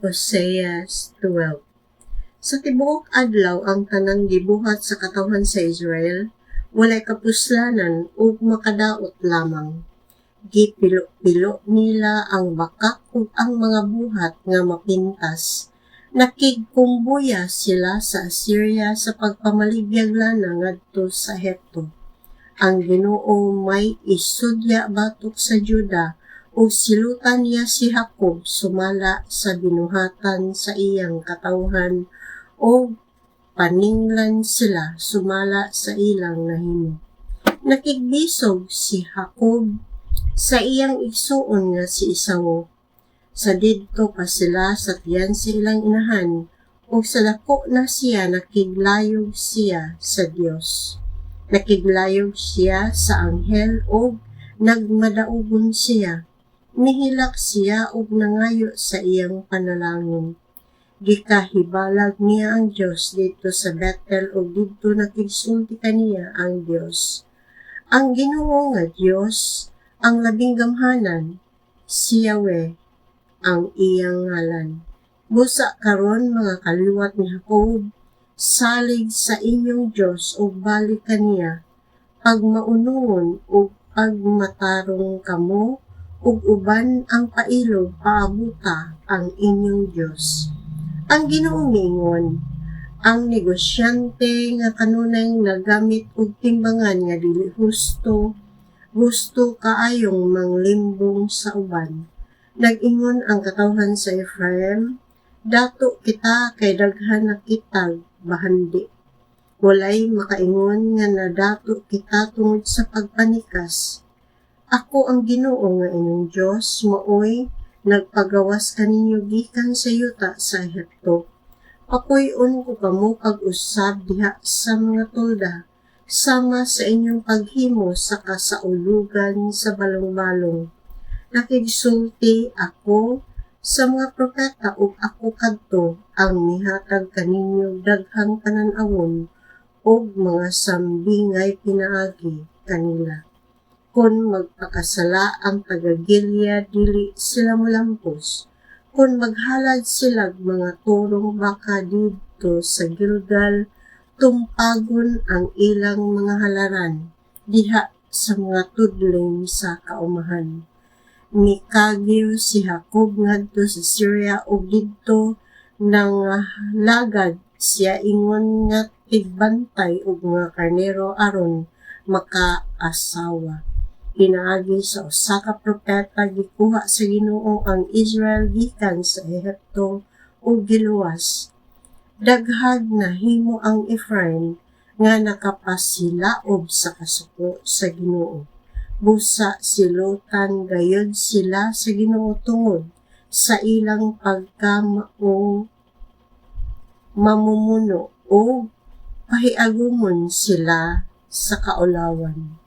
Hosea 12. Sa tibuok adlaw ang tanang gibuhat sa katawhan sa Israel, walay kapuslanan ug makadaot lamang. Gipilo-pilo nila ang bakak ug ang mga buhat nga mapintas. Nakigkumbuya sila sa Assyria sa pagpamalibyag lana ngadto sa Ehipto. Ang Ginoo may isudya batok sa Juda ug silutan niya si Jacob sumala sa binuhatan sa iyang katawhan o paninglan sila sumala sa ilang nahimo. Nakigbisog si Jacob sa iyang igsuon nga si Esau. Sa didto pa sila sa tiyan sa ilang inahan, ug sa dako na siya nakiglayog siya sa Dios. Nakiglayog siya sa anghel ug nagmadaugon siya. Mihilak siya ug nangayo sa iyang panalangin. Gikahibalag niya ang Dios dito sa Bethel ug didto nakigsulti kaniya ang Dios. Ang Ginoo nga Dios, ang labing gamhanan, si Yahweh ang iyang ngalan. Busa karon mga kaliwat ni Jacob, salig sa inyong Dios ug balik kaniya, pagmaunungon ug pagmatarong kamo, ug uban ang pailog paabuta ang inyong Dios. Ang Ginoo miingon, ang negosyante nga kanunay nagamit og timbangan nga dili gusto kaayong manglimbong sa uban. Nag-ingon ang katawhan sa Ephraim, dato kita kay daghan na kitag bahandi. Walay makaingon nga nadato kita tungod sa pagpanikas. Ako ang Ginoo nga inyong Dios, maoy nagpagawas kaninyo gikan sa yuta sa Ehipto. Pakuyon ko kamo pag-usab diha sa mga tolda, sama sa inyong paghimo sa kasaulugan sa balong-balong. Nakigsulti ako sa mga propeta ug ako kadto ang mihatag kaninyo daghang panan-awon ug mga sambingay pinaagi kanila. Kung magpakasala ang taga-Gilead, dili sila molampos. Kung maghalad sila mga turong baka dito sa Gilgal, tumpagon ang ilang mga halaran diha sa mga tudling sa kaumahan. Mikagyo si Jacob ngadto sa Syria ug didto nangalagad siya ingon nga tigbantay ug mga karnero aron makaasawa. Pinaagi sa usa ka propeta gikuha sa Ginoo ang Israel gikan sa Ehipto ug giluwas. Daghag na himo ang Ephraim nga nakapasilaob sa kasuko sa Ginoo. Busa silutan gayud sila sa Ginoo tungod sa ilang pagkamaong mamumuno o pahiagumon sila sa kaulawan.